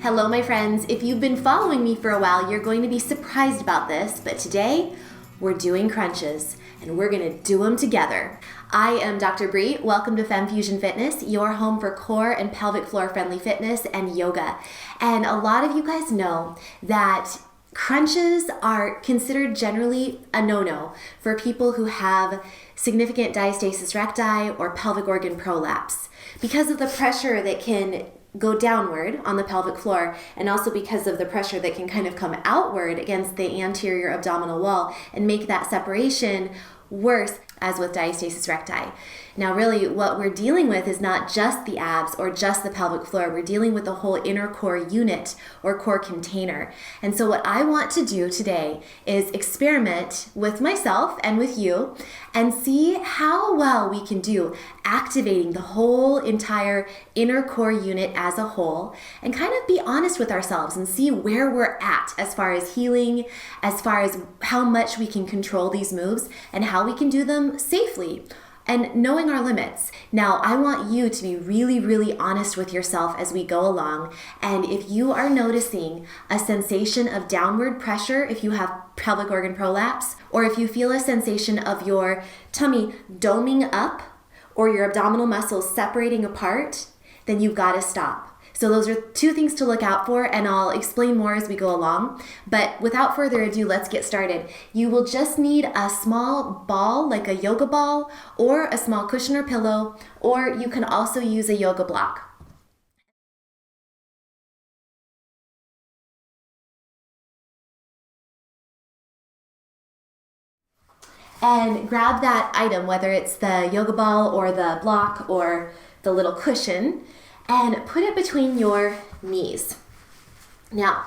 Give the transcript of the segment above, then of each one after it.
Hello, my friends. If you've been following me for a while, you're going to be surprised about this, but today we're doing crunches and we're going to do them together. I am Dr. Bri. Welcome to Fem Fusion Fitness, your home for core and pelvic floor friendly fitness and yoga. And a lot of you guys know that crunches are considered generally a no-no for people who have significant diastasis recti or pelvic organ prolapse because of the pressure that can go downward on the pelvic floor, and also because of the pressure that can kind of come outward against the anterior abdominal wall and make that separation worse, as with diastasis recti. Now, really, what we're dealing with is not just the abs or just the pelvic floor. We're dealing with the whole inner core unit or core container. And so what I want to do today is experiment with myself and with you and see how well we can do activating the whole entire inner core unit as a whole, and kind of be honest with ourselves and see where we're at as far as healing, as far as how much we can control these moves and how we can do them safely, and knowing our limits. Now, I want you to be really, really honest with yourself as we go along. And if you are noticing a sensation of downward pressure, if you have pelvic organ prolapse, or if you feel a sensation of your tummy doming up or your abdominal muscles separating apart, then you've got to stop. So those are two things to look out for, and I'll explain more as we go along. But without further ado, let's get started. You will just need a small ball, like a yoga ball, or a small cushion or pillow, or you can also use a yoga block. And grab that item, whether it's the yoga ball or the block or the little cushion, and put it between your knees. Now,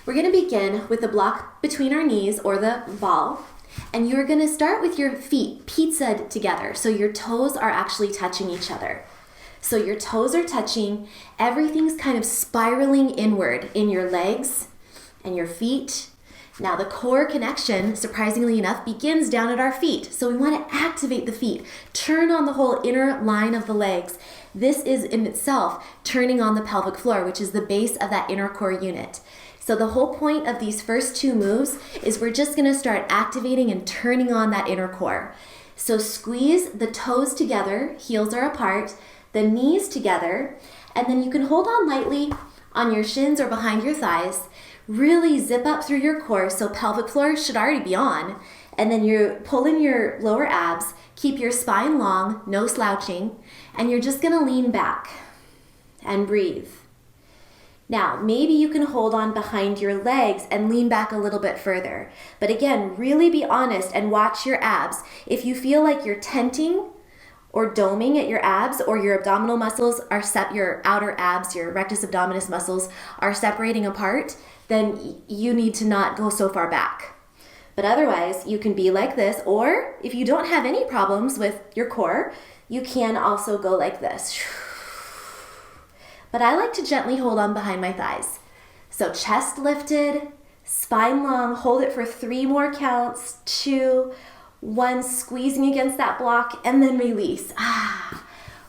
we're going to begin with the block between our knees or the ball, and you're going to start with your feet pizzaed together, so your toes are actually touching each other. So your toes are touching, everything's kind of spiraling inward in your legs and your feet. Now, the core connection, surprisingly enough, begins down at our feet. So we want to activate the feet, turn on the whole inner line of the legs. This is in itself turning on the pelvic floor, which is the base of that inner core unit. So the whole point of these first two moves is we're just going to start activating and turning on that inner core. So squeeze the toes together, heels are apart, the knees together, and then you can hold on lightly on your shins or behind your thighs. Really zip up through your core, so pelvic floor should already be on, and then you pull in your lower abs, keep your spine long, no slouching, and you're just gonna lean back and breathe. Now, maybe you can hold on behind your legs and lean back a little bit further, but again, really be honest and watch your abs. If you feel like you're tenting or doming at your abs, or your abdominal muscles are your outer abs, your rectus abdominis muscles are separating apart, then you need to not go so far back. But otherwise, you can be like this, or if you don't have any problems with your core, you can also go like this. But I like to gently hold on behind my thighs. So chest lifted, spine long, hold it for 3 more counts, 2, 1, squeezing against that block, and then release.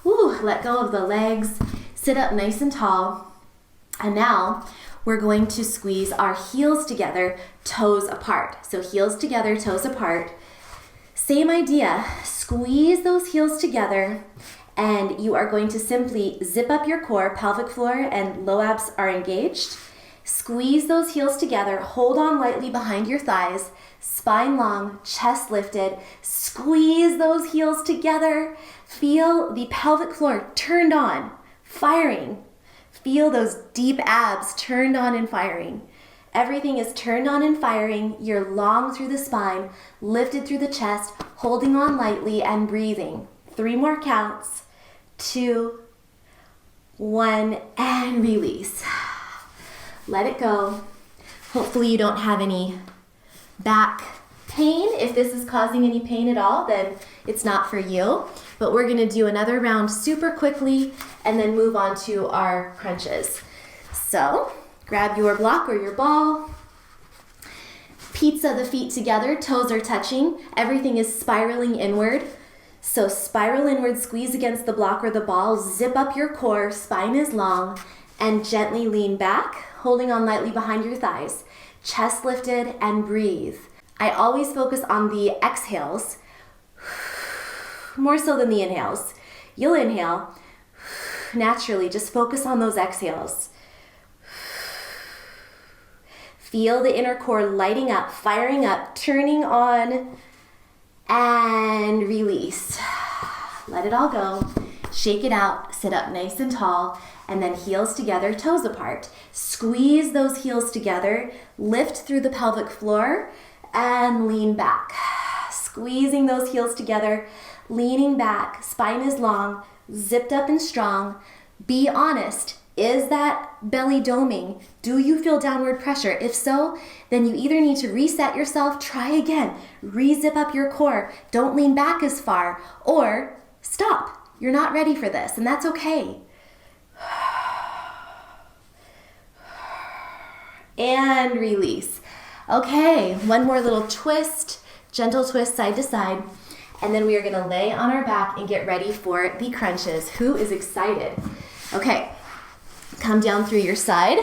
Let go of the legs, sit up nice and tall, and now we're going to squeeze our heels together, toes apart. So heels together, toes apart. Same idea, squeeze those heels together, and you are going to simply zip up your core, pelvic floor and low abs are engaged. Squeeze those heels together, hold on lightly behind your thighs, spine long, chest lifted, squeeze those heels together. Feel the pelvic floor turned on, firing. Feel those deep abs turned on and firing. Everything is turned on and firing. You're long through the spine, lifted through the chest, holding on lightly and breathing. 3 more counts, 2, 1, and release. Let it go. Hopefully you don't have any back pain. If this is causing any pain at all, then it's not for you. But we're going to do another round super quickly and then move on to our crunches. So grab your block or your ball. Pizza the feet together, toes are touching. Everything is spiraling inward. So spiral inward, squeeze against the block or the ball, zip up your core, spine is long, And gently lean back, holding on lightly behind your thighs. Chest lifted and breathe. I always focus on the exhales, more so than the inhales. You'll inhale. Naturally, just focus on those exhales. Feel the inner core lighting up, firing up, turning on, and release. Let it all go. Shake it out, sit up nice and tall, and then heels together, toes apart. Squeeze those heels together, lift through the pelvic floor, and lean back. Squeezing those heels together, leaning back, spine is long, zipped up and strong. Be honest, is that belly doming? Do you feel downward pressure? If so, then you either need to reset yourself, try again, re-zip up your core, don't lean back as far, or stop. You're not ready for this, and that's okay. And release. Okay, one more little twist, gentle twist side to side, and then we are gonna lay on our back and get ready for the crunches. Who is excited? Okay, come down through your side.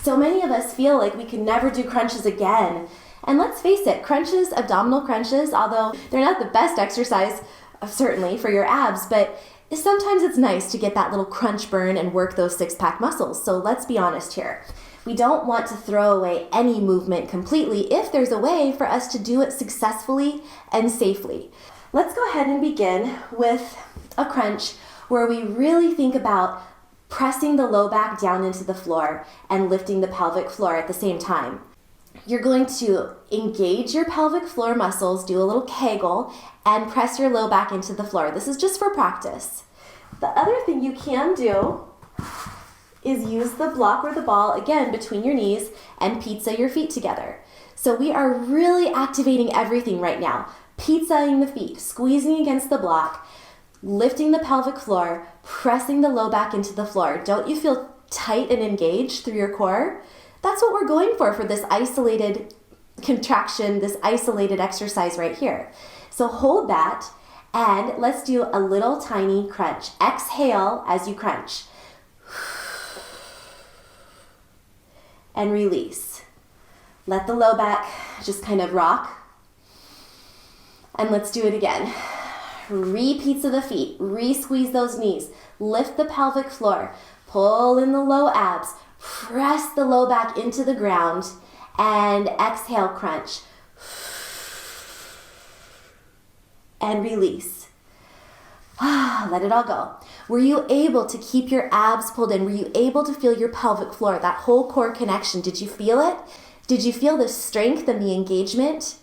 So many of us feel like we can never do crunches again. And let's face it, crunches, abdominal crunches, although they're not the best exercise, certainly for your abs, but sometimes it's nice to get that little crunch burn and work those six-pack muscles. So let's be honest here. We don't want to throw away any movement completely if there's a way for us to do it successfully and safely. Let's go ahead and begin with a crunch where we really think about pressing the low back down into the floor and lifting the pelvic floor at the same time. You're going to engage your pelvic floor muscles, do a little kegel, and press your low back into the floor. This is just for practice. The other thing you can do is use the block or the ball, again, between your knees and pizza your feet together. So we are really activating everything right now. Pizzaing the feet, squeezing against the block, lifting the pelvic floor, pressing the low back into the floor. Don't you feel tight and engaged through your core? That's what we're going for this isolated contraction, this isolated exercise right here. So hold that, and let's do a little tiny crunch. Exhale as you crunch. And release. Let the low back just kind of rock. And let's do it again. Re-pizza the feet, re-squeeze those knees, lift the pelvic floor, pull in the low abs, press the low back into the ground, and exhale, crunch. And release. Let it all go. Were you able to keep your abs pulled in? Were you able to feel your pelvic floor, that whole core connection? Did you feel it? Did you feel the strength and the engagement?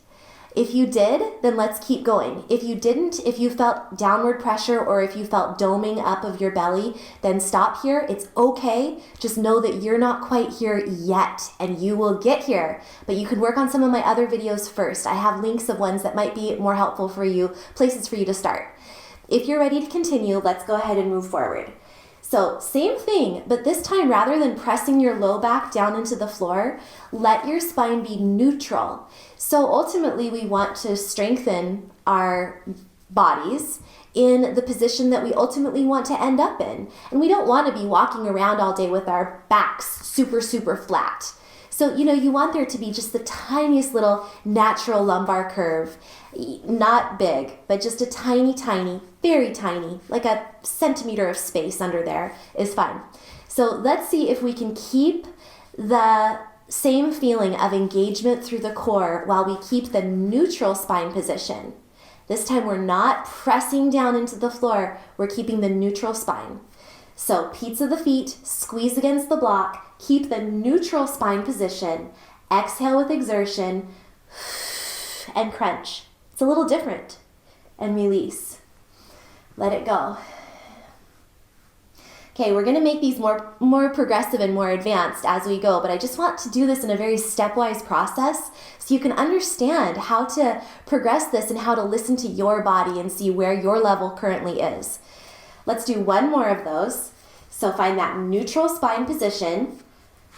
If you did, then let's keep going. If you didn't, if you felt downward pressure or if you felt doming up of your belly, then stop here. It's okay. Just know that you're not quite here yet, and you will get here. But you can work on some of my other videos first. I have links of ones that might be more helpful for you, places for you to start. If you're ready to continue, let's go ahead and move forward. So same thing, but this time rather than pressing your low back down into the floor, let your spine be neutral. So ultimately we want to strengthen our bodies in the position that we ultimately want to end up in. And we don't want to be walking around all day with our backs super, super flat. So, you want there to be just the tiniest little natural lumbar curve, not big, but just a tiny, tiny, very tiny, like a centimeter of space under there is fine. So let's see if we can keep the same feeling of engagement through the core while we keep the neutral spine position. This time we're not pressing down into the floor, we're keeping the neutral spine. So pizza the feet, squeeze against the block, keep the neutral spine position, exhale with exertion, and crunch. It's a little different. And release. Let it go. Okay, we're gonna make these more progressive and more advanced as we go, but I just want to do this in a very stepwise process so you can understand how to progress this and how to listen to your body and see where your level currently is. Let's do one more of those. So find that neutral spine position,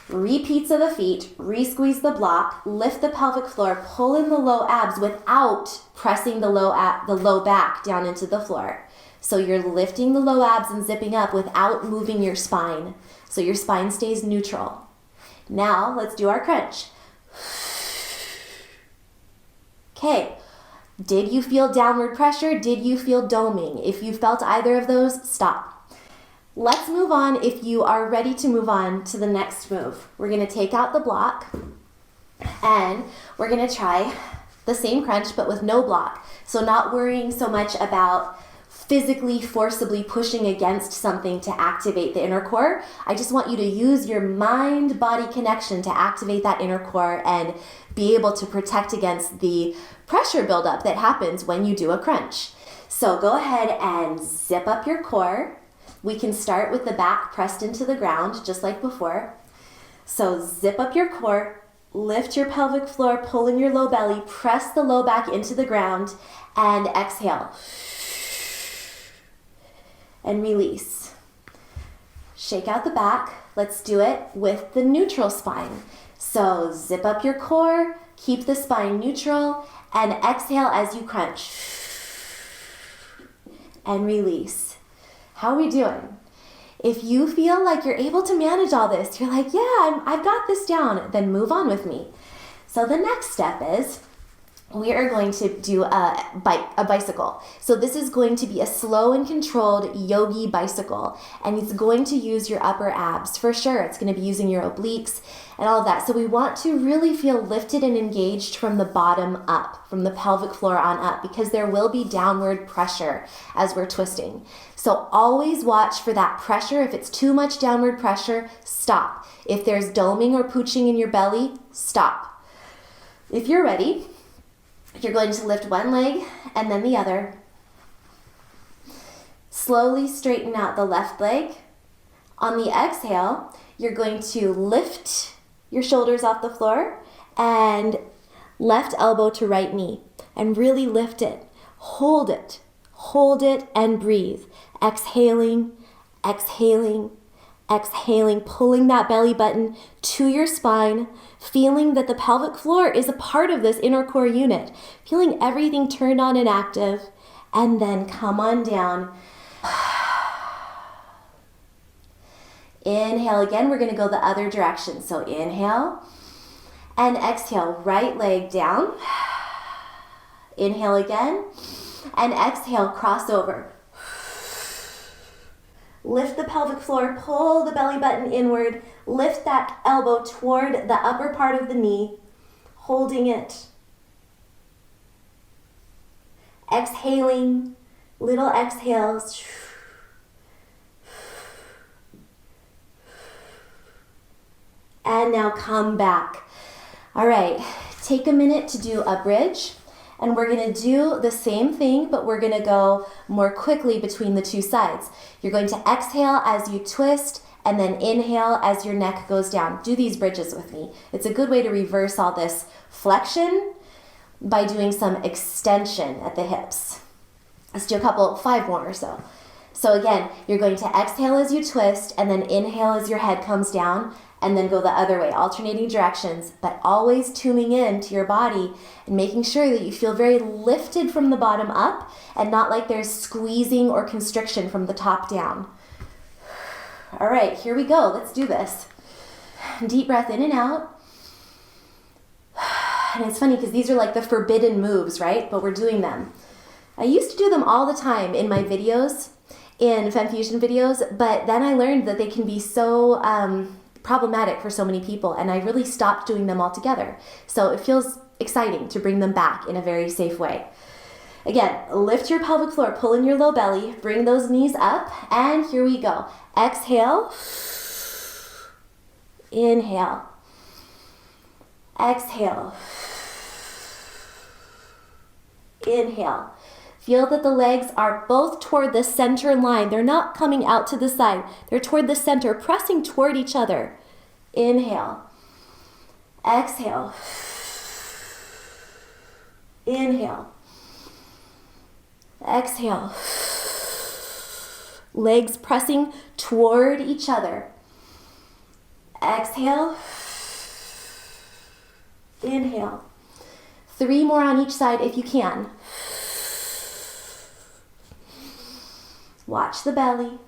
re-pizza the feet, re-squeeze the block, lift the pelvic floor, pull in the low abs without pressing the low back down into the floor. So you're lifting the low abs and zipping up without moving your spine. So your spine stays neutral. Now let's do our crunch. Okay, did you feel downward pressure? Did you feel doming? If you felt either of those, stop. Let's move on if you are ready to move on to the next move. We're gonna take out the block and we're gonna try the same crunch but with no block. So not worrying so much about physically, forcibly pushing against something to activate the inner core. I just want you to use your mind-body connection to activate that inner core and be able to protect against the pressure buildup that happens when you do a crunch. So go ahead and zip up your core. We can start with the back pressed into the ground, just like before. So zip up your core, lift your pelvic floor, pull in your low belly, press the low back into the ground, and exhale. And release. Shake out the back. Let's do it with the neutral spine. So zip up your core, keep the spine neutral, and exhale as you crunch. And release. How are we doing? If you feel like you're able to manage all this, you're like, yeah, I've got this down, then move on with me. So the next step is we are going to do a bicycle. So this is going to be a slow and controlled yogi bicycle, and it's going to use your upper abs for sure. It's going to be using your obliques and all of that. So we want to really feel lifted and engaged from the bottom up, from the pelvic floor on up, because there will be downward pressure as we're twisting. So always watch for that pressure. If it's too much downward pressure, stop. If there's doming or pooching in your belly, stop. If you're ready, you're going to lift one leg and then the other. Slowly straighten out the left leg. On the exhale, you're going to lift your shoulders off the floor and left elbow to right knee and really lift it. Hold it and breathe. Exhaling, exhaling, exhaling, pulling that belly button to your spine, feeling that the pelvic floor is a part of this inner core unit, feeling everything turned on and active, and then come on down. Inhale again, we're gonna go the other direction. So inhale and exhale, right leg down. Inhale again and exhale, cross over. Lift the pelvic floor, pull the belly button inward, lift that elbow toward the upper part of the knee, holding it. Exhaling, little exhales. And now come back. All right, take a minute to do a bridge. And we're gonna do the same thing, but we're gonna go more quickly between the two sides. You're going to exhale as you twist, and then inhale as your neck goes down. Do these bridges with me. It's a good way to reverse all this flexion by doing some extension at the hips. Let's do 5 more or so. So again, you're going to exhale as you twist, and then inhale as your head comes down, and then go the other way, alternating directions, but always tuning in to your body and making sure that you feel very lifted from the bottom up and not like there's squeezing or constriction from the top down. All right, here we go. Let's do this. Deep breath in and out. And it's funny because these are like the forbidden moves, right? But we're doing them. I used to do them all the time in my videos, in FemFusion videos, but then I learned that they can be so problematic for so many people, and I really stopped doing them altogether. So it feels exciting to bring them back in a very safe way. Again, lift your pelvic floor, pull in your low belly, bring those knees up, and here we go. Exhale, inhale, exhale, inhale. Feel that the legs are both toward the center line. They're not coming out to the side. They're toward the center, pressing toward each other. Inhale. Exhale. Inhale. Exhale. Legs pressing toward each other. Exhale. Inhale. 3 more on each side if you can. Watch the belly.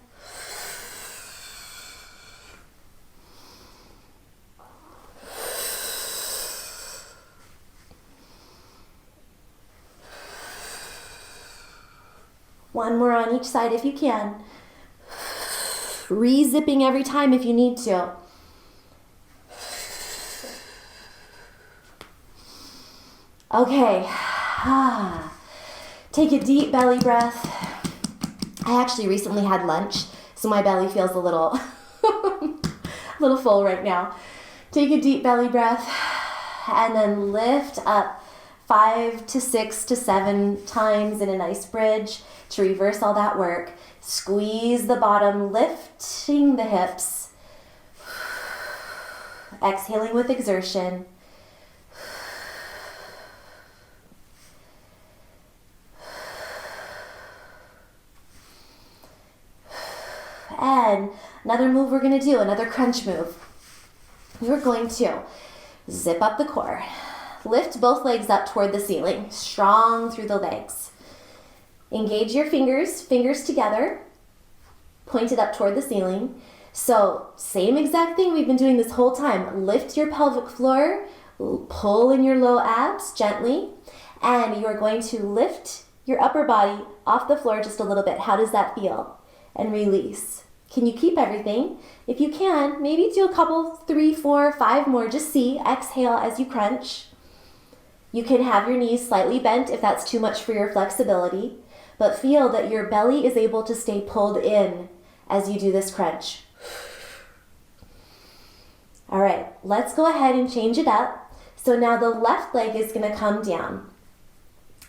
One more on each side if you can. Re-zipping every time if you need to. Okay. Take a deep belly breath. I actually recently had lunch, so my belly feels a little, little full right now. Take a deep belly breath and then lift up 5 to 6 to 7 times in a nice bridge to reverse all that work. Squeeze the bottom, lifting the hips. Exhaling with exertion. And another move we're going to do, another crunch move. You're going to zip up the core. Lift both legs up toward the ceiling, strong through the legs. Engage your fingers together, pointed up toward the ceiling. So same exact thing we've been doing this whole time. Lift your pelvic floor, pull in your low abs gently, and you are going to lift your upper body off the floor just a little bit. How does that feel? And release. Can you keep everything? If you can, maybe do a couple, 3, 4, 5 more. Just see. Exhale as you crunch. You can have your knees slightly bent if that's too much for your flexibility, but feel that your belly is able to stay pulled in as you do this crunch. All right, let's go ahead and change it up. So now the left leg is going to come down.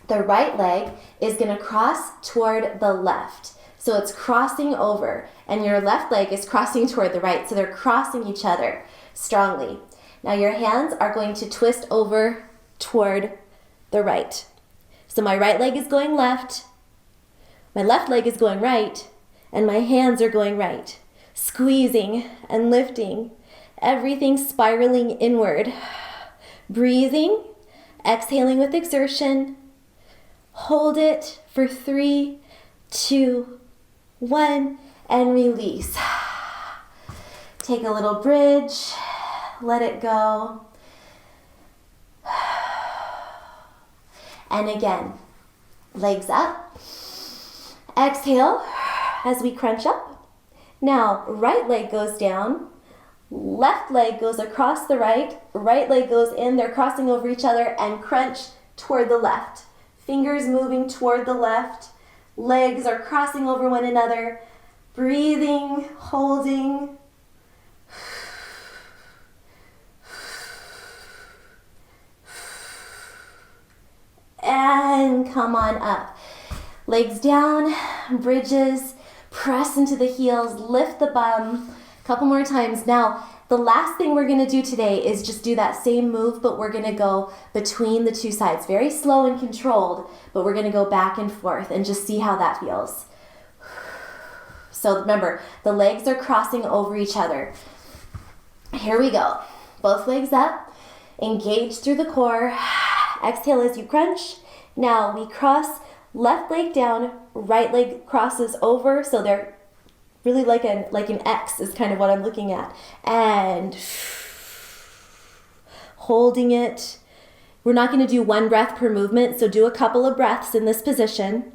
The right leg is going to cross toward the left. So it's crossing over, and your left leg is crossing toward the right. So they're crossing each other strongly. Now your hands are going to twist over toward the right. So my right leg is going left, my left leg is going right, and my hands are going right. Squeezing and lifting, everything spiraling inward. Breathing, exhaling with exertion. Hold it for 3, 2, 1, and release. Take a little bridge, let it go. And again, legs up. Exhale as we crunch up. Now, right leg goes down, left leg goes across the right leg goes in, they're crossing over each other, and crunch toward the left. Fingers moving toward the left. Legs are crossing over one another. Breathing, holding. And come on up. Legs down, bridges, press into the heels, lift the bum. A couple more times. Now, the last thing we're going to do today is just do that same move, but we're going to go between the two sides. Very slow and controlled, but we're going to go back and forth and just see how that feels. So remember, the legs are crossing over each other. Here we go. Both legs up. Engage through the core. Exhale as you crunch. Now we cross, left leg down, right leg crosses over, so they're really like an X is kind of what I'm looking at. And holding it. We're not going to do one breath per movement, so do a couple of breaths in this position.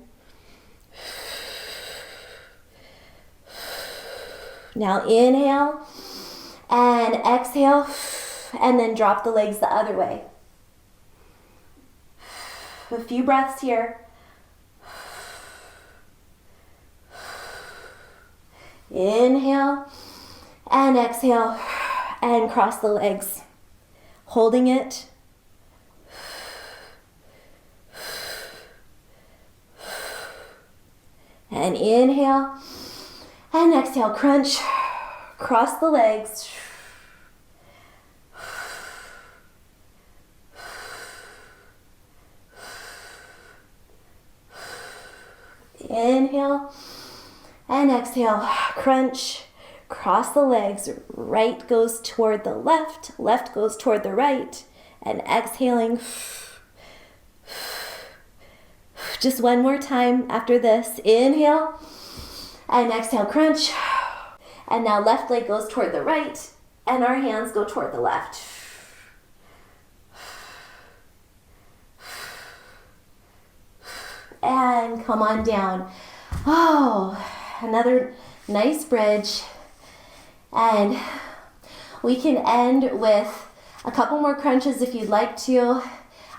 Now inhale and exhale, and then drop the legs the other way. A few breaths here. Inhale and exhale and cross the legs. Holding it. And inhale and exhale, crunch, cross the legs. Inhale and exhale, crunch, cross the legs. Right goes toward the left, left goes toward the right, and exhaling. Just one more time after this. Inhale And exhale, crunch. And now left leg goes toward the right, and our hands go toward the left. And come on down. Oh, another nice bridge. And we can end with a couple more crunches if you'd like to.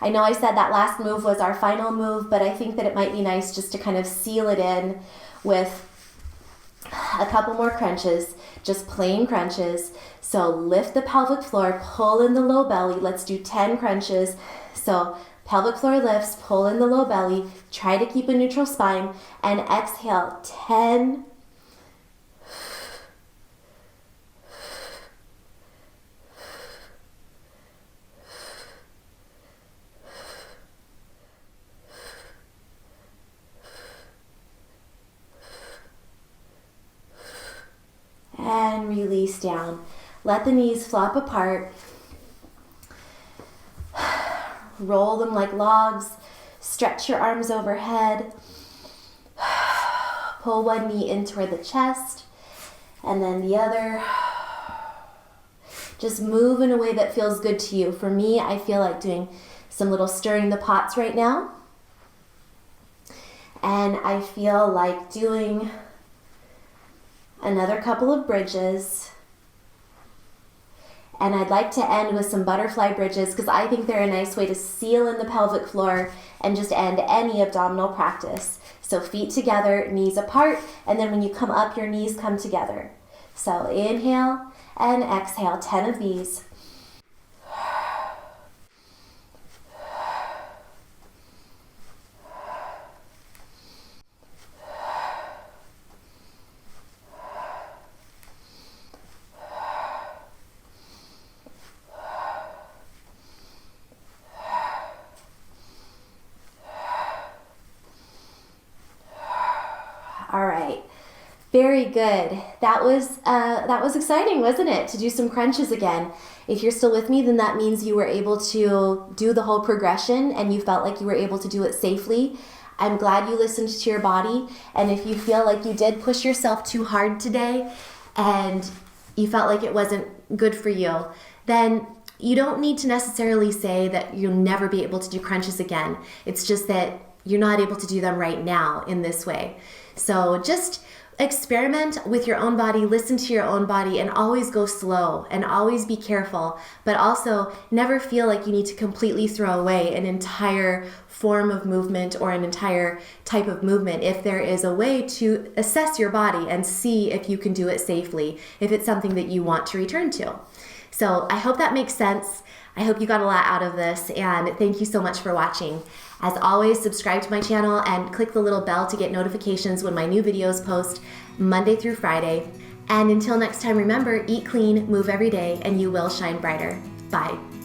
I know I said that last move was our final move, but I think that it might be nice just to kind of seal it in with a couple more crunches, just plain crunches. So lift the pelvic floor, pull in the low belly. Let's do 10 crunches. So pelvic floor lifts, pull in the low belly, try to keep a neutral spine, and exhale 10. And release down. Let the knees flop apart. Roll them like logs. Stretch your arms overhead. Pull one knee in toward the chest and then the other. Just move in a way that feels good to you. For me, I feel like doing some little stirring the pots right now. And I feel like doing another couple of bridges. And I'd like to end with some butterfly bridges because I think they're a nice way to seal in the pelvic floor and just end any abdominal practice. So feet together, knees apart, and then when you come up, your knees come together. So inhale and exhale, 10 of these. All right, very good. That was exciting, wasn't it? To do some crunches again. If you're still with me, then that means you were able to do the whole progression and you felt like you were able to do it safely. I'm glad you listened to your body. And if you feel like you did push yourself too hard today and you felt like it wasn't good for you, then you don't need to necessarily say that you'll never be able to do crunches again. It's just that you're not able to do them right now in this way. So just experiment with your own body, listen to your own body, and always go slow and always be careful, but also never feel like you need to completely throw away an entire form of movement or an entire type of movement if there is a way to assess your body and see if you can do it safely, if it's something that you want to return to. So I hope that makes sense. I hope you got a lot out of this, and thank you so much for watching. As always, subscribe to my channel and click the little bell to get notifications when my new videos post Monday through Friday. And until next time, remember, eat clean, move every day, and you will shine brighter. Bye.